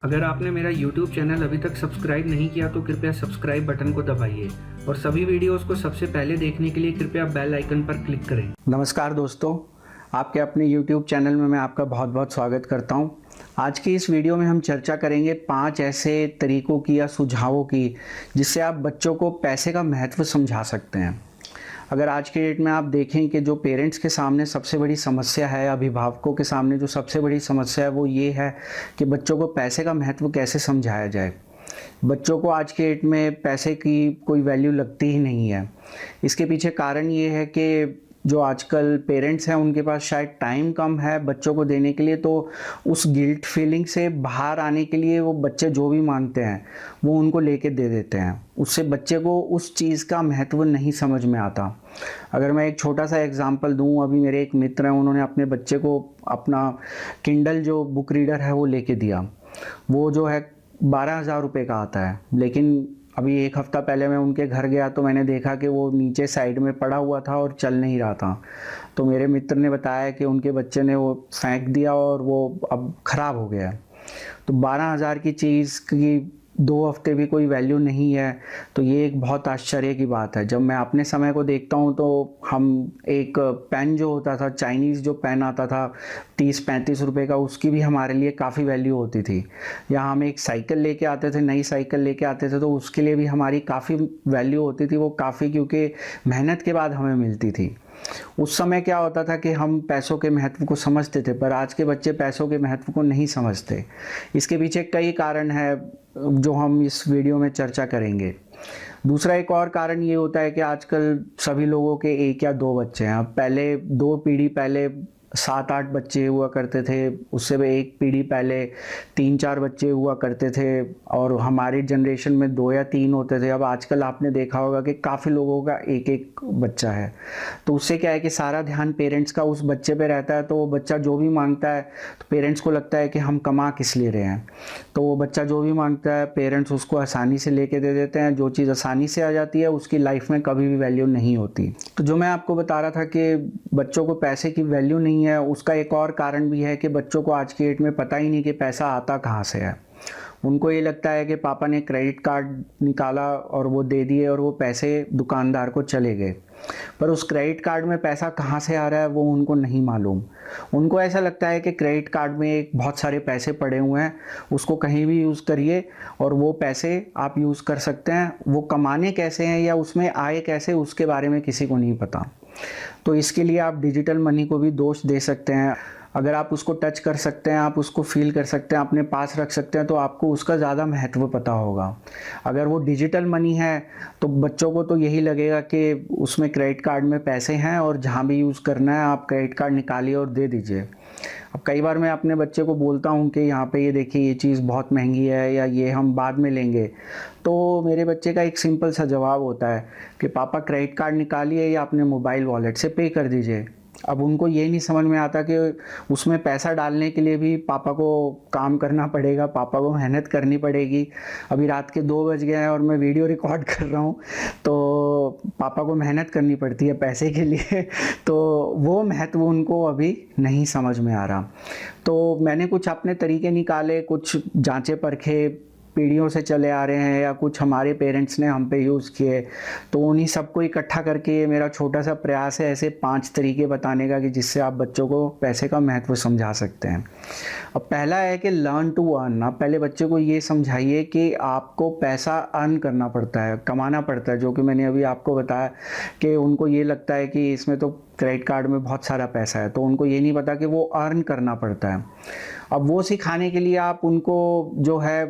अगर आपने मेरा YouTube चैनल अभी तक सब्सक्राइब नहीं किया तो कृपया सब्सक्राइब बटन को दबाइए और सभी वीडियोस को सबसे पहले देखने के लिए कृपया बेल आइकन पर क्लिक करें। नमस्कार दोस्तों, आपके अपने YouTube चैनल में मैं आपका बहुत बहुत स्वागत करता हूं। आज की इस वीडियो में हम चर्चा करेंगे 5 ऐसे तरीकों की या सुझावों की जिससे आप बच्चों को पैसे का महत्व समझा सकते हैं। अगर आज के डेट में आप देखें कि जो पेरेंट्स के सामने सबसे बड़ी समस्या है, अभिभावकों के सामने जो सबसे बड़ी समस्या है वो ये है कि बच्चों को पैसे का महत्व कैसे समझाया जाए। बच्चों को आज के डेट में पैसे की कोई वैल्यू लगती ही नहीं है। इसके पीछे कारण ये है कि जो आजकल पेरेंट्स हैं उनके पास शायद टाइम कम है बच्चों को देने के लिए, तो उस गिल्ट फीलिंग से बाहर आने के लिए वो बच्चे जो भी मांगते हैं वो उनको लेके दे देते हैं। उससे बच्चे को उस चीज़ का महत्व नहीं समझ में आता। अगर मैं एक छोटा सा एग्जांपल दूं, अभी मेरे एक मित्र हैं, उन्होंने अपने बच्चे को अपना किंडल जो बुक रीडर है वो लेके दिया। वो जो है 12,000 रुपये का आता है, लेकिन अभी एक हफ़्ता पहले मैं उनके घर गया तो मैंने देखा कि वो नीचे साइड में पड़ा हुआ था और चल नहीं रहा था। तो मेरे मित्र ने बताया कि उनके बच्चे ने वो फेंक दिया और वो अब ख़राब हो गया। तो 12,000 की चीज़ की 2 हफ्ते भी कोई वैल्यू नहीं है, तो ये एक बहुत आश्चर्य की बात है। जब मैं अपने समय को देखता हूँ तो हम एक पेन जो होता था, चाइनीज़ जो पेन आता था 30-35 रुपए का, उसकी भी हमारे लिए काफ़ी वैल्यू होती थी। या हम एक साइकिल लेके आते थे, नई साइकिल लेके आते थे, तो उसके लिए भी हमारी काफ़ी वैल्यू होती थी। वो काफ़ी क्योंकि मेहनत के बाद हमें मिलती थी। उस समय क्या होता था कि हम पैसों के महत्व को समझते थे, पर आज के बच्चे पैसों के महत्व को नहीं समझते। इसके पीछे कई कारण है जो हम इस वीडियो में चर्चा करेंगे। दूसरा एक और कारण ये होता है कि आजकल सभी लोगों के 1 या 2 बच्चे हैं। अब पहले 2 पीढ़ी पहले 7-8 बच्चे हुआ करते थे, उससे भी एक पीढ़ी पहले 3-4 बच्चे हुआ करते थे, और हमारी जनरेशन में 2 या 3 होते थे। अब आजकल आपने देखा होगा कि काफ़ी लोगों का 1-1 बच्चा है। तो उससे क्या है कि सारा ध्यान पेरेंट्स का उस बच्चे पे रहता है। तो वो बच्चा जो भी मांगता है तो पेरेंट्स को लगता है कि हम कमा किस लिए रहे हैं, तो वो बच्चा जो भी मांगता है पेरेंट्स उसको आसानी से लेके दे देते हैं। जो चीज़ आसानी से आ जाती है उसकी लाइफ में कभी भी वैल्यू नहीं होती। तो जो मैं आपको बता रहा था कि बच्चों को पैसे की वैल्यू नहीं है, उसका एक और कारण भी है कि बच्चों को आज की डेट में पता ही नहीं कि पैसा आता कहाँ से है। उनको ये लगता है कि पापा ने क्रेडिट कार्ड निकाला और वो दे दिए और वो पैसे दुकानदार को चले गए, पर उस क्रेडिट कार्ड में पैसा कहाँ से आ रहा है वो उनको नहीं मालूम। उनको ऐसा लगता है कि क्रेडिट कार्ड में एक बहुत सारे पैसे पड़े हुए हैं, उसको कहीं भी यूज़ करिए और वो पैसे आप यूज़ कर सकते हैं। वो कमाने कैसे हैं या उसमें आए कैसे, उसके बारे में किसी को नहीं पता। तो इसके लिए आप डिजिटल मनी को भी दोष दे सकते हैं। अगर आप उसको टच कर सकते हैं, आप उसको फील कर सकते हैं, अपने पास रख सकते हैं, तो आपको उसका ज़्यादा महत्व पता होगा। अगर वो डिजिटल मनी है तो बच्चों को तो यही लगेगा कि उसमें क्रेडिट कार्ड में पैसे हैं और जहाँ भी यूज़ करना है आप क्रेडिट कार्ड निकालिए और दे दीजिए। अब कई बार मैं अपने बच्चे को बोलता हूँ कि यहाँ पे ये देखिए ये चीज़ बहुत महंगी है या ये हम बाद में लेंगे, तो मेरे बच्चे का एक सिंपल सा जवाब होता है कि पापा क्रेडिट कार्ड निकालिए या अपने मोबाइल वॉलेट से पे कर दीजिए। अब उनको ये नहीं समझ में आता कि उसमें पैसा डालने के लिए भी पापा को काम करना पड़ेगा, पापा को मेहनत करनी पड़ेगी। अभी रात के 2 बज गए हैं और मैं वीडियो रिकॉर्ड कर रहा हूँ, तो पापा को मेहनत करनी पड़ती है पैसे के लिए। तो वो महत्व उनको अभी नहीं समझ में आ रहा। तो मैंने कुछ अपने तरीके निकाले, कुछ जांचे परखे पीढ़ियों से चले आ रहे हैं या कुछ हमारे पेरेंट्स ने हम पे यूज़ किए, तो उन्हीं सबको इकट्ठा करके ये मेरा छोटा सा प्रयास है ऐसे 5 तरीके बताने का कि जिससे आप बच्चों को पैसे का महत्व समझा सकते हैं। अब पहला है कि लर्न टू अर्न। आप पहले बच्चे को ये समझाइए कि आपको पैसा अर्न करना पड़ता है, कमाना पड़ता है, जो कि मैंने अभी आपको बताया कि उनको ये लगता है कि इसमें तो क्रेडिट कार्ड में बहुत सारा पैसा है, तो उनको ये नहीं पता कि वो अर्न करना पड़ता है। अब वो सिखाने के लिए आप उनको जो है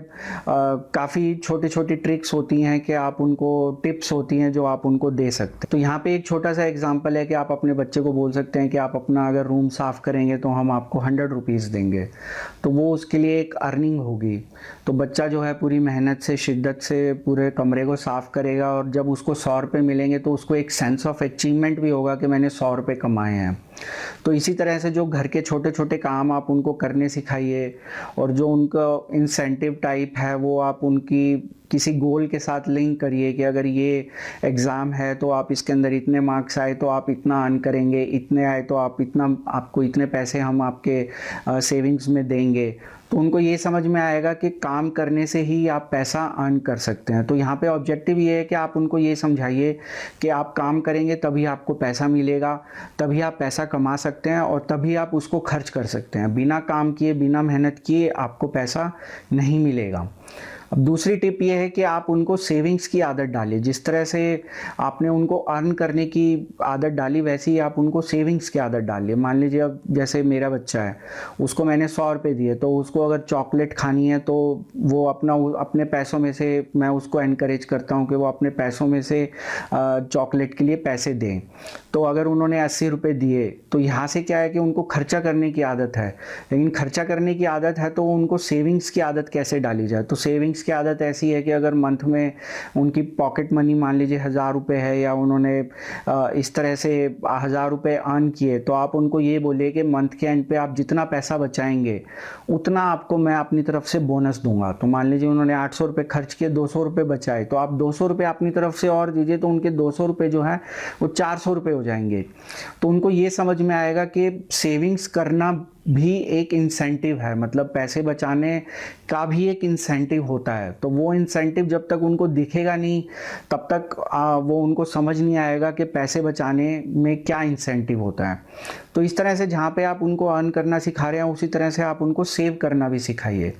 काफ़ी छोटी छोटी ट्रिक्स होती हैं कि आप उनको टिप्स होती हैं जो आप उनको दे सकते हैं। तो यहाँ पे एक छोटा सा एग्जांपल है कि आप अपने बच्चे को बोल सकते हैं कि आप अपना अगर रूम साफ़ करेंगे तो हम आपको 100 रुपीज़ देंगे, तो वो उसके लिए एक अर्निंग होगी। तो बच्चा जो है पूरी मेहनत से, शिद्दत से पूरे कमरे को साफ़ करेगा और जब उसको 100 रुपये मिलेंगे तो उसको एक सेंस ऑफ अचीवमेंट भी होगा कि मैंने 100 रुपये कमाए हैं। तो इसी तरह से जो घर के छोटे छोटे काम आप उनको करने सिखाइए और जो उनका इंसेंटिव टाइप है वो आप उनकी किसी गोल के साथ लिंक करिए कि अगर ये एग्ज़ाम है तो आप इसके अंदर इतने मार्क्स आए तो आप इतना अर्न करेंगे, इतने आए तो आप इतना, आपको इतने पैसे हम आपके सेविंग्स में देंगे। तो उनको ये समझ में आएगा कि काम करने से ही आप पैसा अर्न कर सकते हैं। तो यहाँ पे ऑब्जेक्टिव ये है कि आप उनको ये समझाइए कि आप काम करेंगे तभी आपको पैसा मिलेगा, तभी आप पैसा कमा सकते हैं और तभी आप उसको खर्च कर सकते हैं। बिना काम किए, बिना मेहनत किए आपको पैसा नहीं मिलेगा। अब दूसरी टिप ये है कि आप उनको सेविंग्स की आदत डालिए। जिस तरह से आपने उनको अर्न करने की आदत डाली, वैसे ही आप उनको सेविंग्स की आदत डालिए। मान लीजिए अब जैसे मेरा बच्चा है, उसको मैंने 100 रुपये दिए, तो उसको अगर चॉकलेट खानी है तो वो अपने पैसों में से, मैं उसको एनकरेज करता हूँ कि वो अपने पैसों में से चॉकलेट के लिए पैसे दें। तो अगर उन्होंने 80 रुपये दिए तो यहाँ से क्या है कि उनको खर्चा करने की आदत है, लेकिन खर्चा करने की आदत है तो उनको सेविंग्स की आदत कैसे डाली जाए। तो सेविंग्स की आदत ऐसी है कि अगर मंथ में उनकी पॉकेट मनी मान लीजिए 1000 रुपये है, या उन्होंने इस तरह से 1000 रुपये अर्न किए, तो आप उनको ये बोलिए कि मंथ के एंड पे आप जितना पैसा बचाएंगे उतना आपको मैं अपनी तरफ से बोनस दूंगा। तो मान लीजिए उन्होंने 800 रुपये खर्च किए, 200 रुपये बचाए, तो आप 200 रुपये अपनी तरफ से और दीजिए, तो उनके 200 रुपये जो है वो 400 रुपये हो जाएंगे। तो उनको ये समझ में आएगा कि सेविंग्स करना भी एक इंसेंटिव है, मतलब पैसे बचाने का भी एक इंसेंटिव होता है। तो वो इंसेंटिव जब तक उनको दिखेगा नहीं, तब तक वो उनको समझ नहीं आएगा कि पैसे बचाने में क्या इंसेंटिव होता है। तो इस तरह से जहाँ पे आप उनको अर्न करना सिखा रहे हैं, उसी तरह से आप उनको सेव करना भी सिखाइए।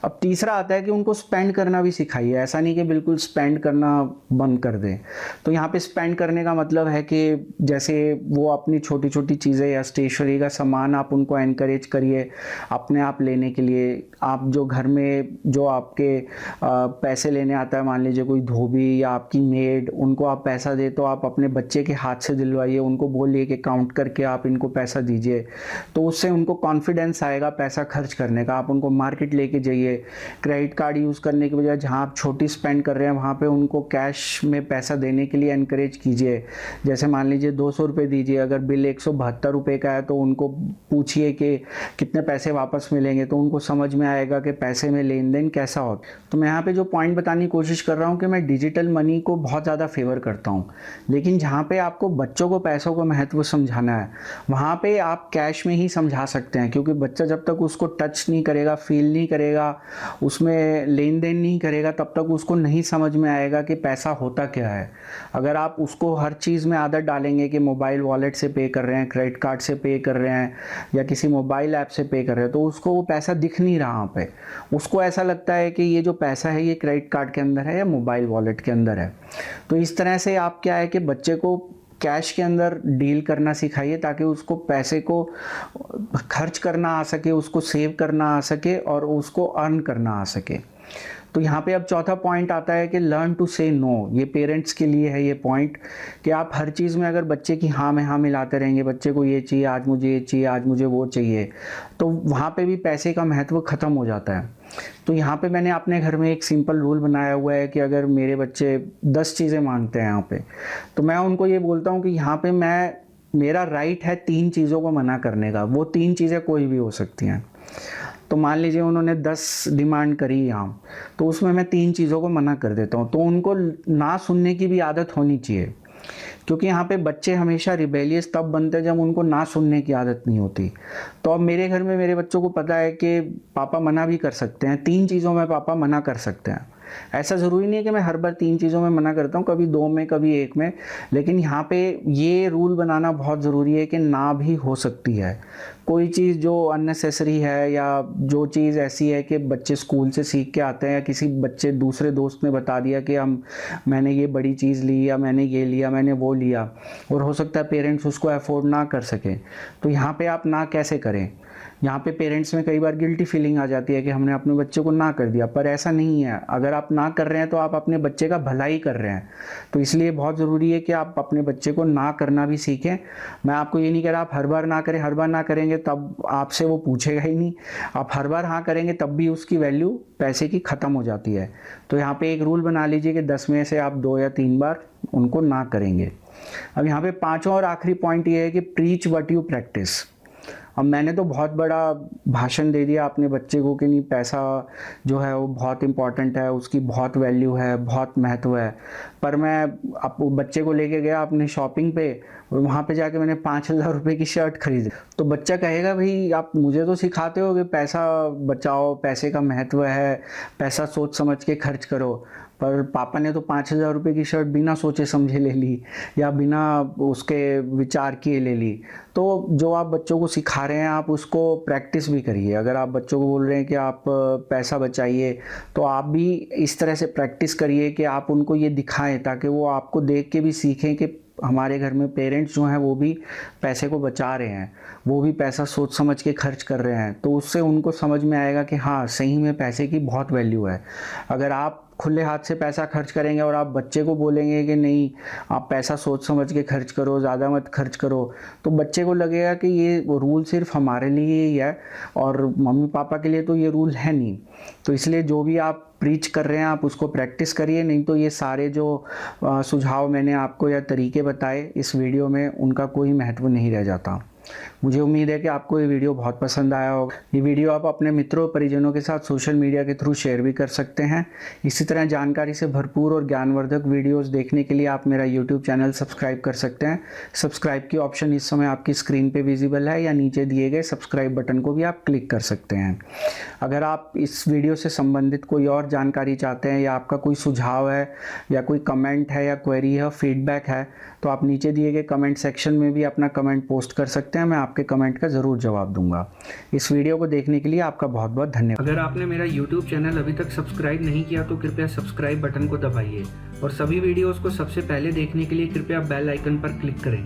अब तीसरा आता है कि उनको स्पेंड करना भी सिखाइए। ऐसा नहीं कि बिल्कुल स्पेंड करना बंद कर दें। तो यहाँ पे स्पेंड करने का मतलब है कि जैसे वो अपनी छोटी छोटी चीज़ें या स्टेशनरी का सामान आप उनको एनकरेज करिए अपने आप लेने के लिए। आप जो घर में जो आपके पैसे लेने आता है, मान लीजिए कोई धोबी या आपकी मेड, उनको आप पैसा दे तो आप अपने बच्चे के हाथ से दिलवाइए, उनको बोलिए कि काउंट करके आप इनको पैसा दीजिए। तो उससे उनको कॉन्फिडेंस आएगा पैसा खर्च करने का। आप उनको मार्केट लेके जाइए। क्रेडिट कार्ड यूज़ करने के बजाय जहाँ आप छोटी स्पेंड कर रहे हैं वहाँ पे उनको कैश में पैसा देने के लिए एनकरेज कीजिए। जैसे मान लीजिए 200 रुपये दीजिए, अगर बिल 172 रुपये का है तो उनको पूछिए कि कितने पैसे वापस मिलेंगे, तो उनको समझ में आएगा कि पैसे में लेन देन कैसा हो। तो मैं यहाँ पे जो पॉइंट बताने की कोशिश कर रहा हूँ कि मैं डिजिटल मनी को बहुत ज़्यादा फेवर करता हूँ, लेकिन जहाँ पे आपको बच्चों को पैसों का महत्व समझाना है वहाँ पे आप कैश में ही समझा सकते हैं, क्योंकि बच्चा जब तक उसको टच नहीं करेगा, फील नहीं करेगा, उसमें लेन देन नहीं करेगा, तब तक उसको नहीं समझ में आएगा कि पैसा होता क्या है। अगर आप उसको हर चीज़ में आदत डालेंगे कि मोबाइल वॉलेट से पे कर रहे हैं, क्रेडिट कार्ड से पे कर रहे हैं या किसी मोबाइल ऐप से पे कर रहे हैं, तो उसको वो पैसा दिख नहीं रहा वहाँ पे। उसको ऐसा लगता है कि ये जो पैसा है ये क्रेडिट कार्ड के अंदर है या मोबाइल वॉलेट के अंदर है। तो इस तरह से आप क्या है कि बच्चे को कैश के अंदर डील करना सिखाइए ताकि उसको पैसे को खर्च करना आ सके, उसको सेव करना आ सके और उसको अर्न करना आ सके। तो यहाँ पे अब चौथा पॉइंट आता है कि लर्न टू से नो। ये पेरेंट्स के लिए है ये पॉइंट, कि आप हर चीज़ में अगर बच्चे की हाँ में हाँ मिलाते रहेंगे, बच्चे को ये चाहिए, आज मुझे ये चाहिए, आज मुझे वो चाहिए, तो वहाँ पे भी पैसे का महत्व ख़त्म हो जाता है। तो यहाँ पे मैंने अपने घर में एक सिंपल रूल बनाया हुआ है कि अगर मेरे बच्चे 10 चीज़ें मांगते हैं यहाँ पे, तो मैं उनको ये बोलता हूँ कि यहाँ पे मेरा राइट है 3 चीज़ों को मना करने का। वो 3 चीज़ें कोई भी हो सकती हैं। तो मान लीजिए उन्होंने 10 डिमांड करी यहाँ, तो उसमें मैं 3 चीज़ों को मना कर देता हूँ। तो उनको ना सुनने की भी आदत होनी चाहिए, क्योंकि यहाँ पे बच्चे हमेशा रिबेलियस तब बनते हैं जब उनको ना सुनने की आदत नहीं होती। तो अब मेरे घर में मेरे बच्चों को पता है कि पापा मना भी कर सकते हैं, 3 चीज़ों में पापा मना कर सकते हैं। ऐसा ज़रूरी नहीं है कि मैं हर बार 3 चीज़ों में मना करता हूँ, कभी 2 में, कभी 1 में, लेकिन यहाँ पे ये रूल बनाना बहुत ज़रूरी है कि ना भी हो सकती है। कोई चीज़ जो अननेसेसरी है या जो चीज़ ऐसी है कि बच्चे स्कूल से सीख के आते हैं या किसी बच्चे दूसरे दोस्त ने बता दिया कि मैंने ये बड़ी चीज़ ली या मैंने ये लिया, मैंने वो लिया, और हो सकता है पेरेंट्स उसको अफोर्ड ना कर सकें, तो यहाँ पे आप ना कैसे करें। यहाँ पे पेरेंट्स में कई बार गिल्टी फीलिंग आ जाती है कि हमने अपने बच्चे को ना कर दिया, पर ऐसा नहीं है। अगर आप ना कर रहे हैं तो आप अपने बच्चे का भला ही कर रहे हैं। तो इसलिए बहुत ज़रूरी है कि आप अपने बच्चे को ना करना भी सीखें। मैं आपको ये नहीं कह रहा आप हर बार ना करें, हर बार ना करेंगे तब आपसे वो पूछेगा ही नहीं। आप हर बार हाँ करेंगे तब भी उसकी वैल्यू पैसे की ख़त्म हो जाती है। तो यहाँ पे एक रूल बना लीजिए कि 10 में से आप 2 या 3 बार उनको ना करेंगे। अब यहाँ पे 5वां और आखिरी पॉइंट ये है कि प्रीच व्हाट यू प्रैक्टिस। अब मैंने तो बहुत बड़ा भाषण दे दिया अपने बच्चे को कि नहीं, पैसा जो है वो बहुत इम्पोर्टेंट है, उसकी बहुत वैल्यू है, बहुत महत्व है। पर मैं अब बच्चे को लेके गया अपने शॉपिंग पे, और वहाँ पे जाके मैंने 5,000 रुपये की शर्ट खरीदी। तो बच्चा कहेगा भाई आप मुझे तो सिखाते हो कि पैसा बचाओ, पैसे का महत्व है, पैसा सोच समझ के खर्च करो, पर पापा ने तो 5,000 रुपये की शर्ट बिना सोचे समझे ले ली या बिना उसके विचार किए ले ली। तो जो आप बच्चों को सिखा रहे हैं आप उसको प्रैक्टिस भी करिए। अगर आप बच्चों को बोल रहे हैं कि आप पैसा बचाइए, तो आप भी इस तरह से प्रैक्टिस करिए कि आप उनको ये दिखाएं, ताकि वो आपको देख के भी सीखें कि हमारे घर में पेरेंट्स जो हैं वो भी पैसे को बचा रहे हैं, वो भी पैसा सोच समझ के खर्च कर रहे हैं। तो उससे उनको समझ में आएगा कि हाँ, सही में पैसे की बहुत वैल्यू है। अगर आप खुले हाथ से पैसा खर्च करेंगे और आप बच्चे को बोलेंगे कि नहीं आप पैसा सोच समझ के खर्च करो, ज़्यादा मत खर्च करो, तो बच्चे को लगेगा कि ये रूल सिर्फ हमारे लिए ही है और मम्मी पापा के लिए तो ये रूल है नहीं। तो इसलिए जो भी आप प्रीच कर रहे हैं आप उसको प्रैक्टिस करिए, नहीं तो ये सारे जो सुझाव मैंने आपको या तरीके बताए इस वीडियो में, उनका कोई महत्व नहीं रह जाता। मुझे उम्मीद है कि आपको ये वीडियो बहुत पसंद आया होगा। ये वीडियो आप अपने मित्रों परिजनों के साथ सोशल मीडिया के थ्रू शेयर भी कर सकते हैं। इसी तरह जानकारी से भरपूर और ज्ञानवर्धक वीडियोस देखने के लिए आप मेरा यूट्यूब चैनल सब्सक्राइब कर सकते हैं। सब्सक्राइब की ऑप्शन इस समय आपकी स्क्रीन पे विजिबल है, या नीचे दिए गए सब्सक्राइब बटन को भी आप क्लिक कर सकते हैं। अगर आप इस वीडियो से संबंधित कोई और जानकारी चाहते हैं, या आपका कोई सुझाव है, या कोई कमेंट है, या क्वेरी है, फीडबैक है, तो आप नीचे दिए गए कमेंट सेक्शन में भी अपना कमेंट पोस्ट कर सकते हैं। मैं आपके कमेंट का ज़रूर जवाब दूंगा। इस वीडियो को देखने के लिए आपका बहुत बहुत धन्यवाद। अगर आपने मेरा YouTube चैनल अभी तक सब्सक्राइब नहीं किया तो कृपया सब्सक्राइब बटन को दबाइए और सभी वीडियोस को सबसे पहले देखने के लिए कृपया बेल आइकन पर क्लिक करें।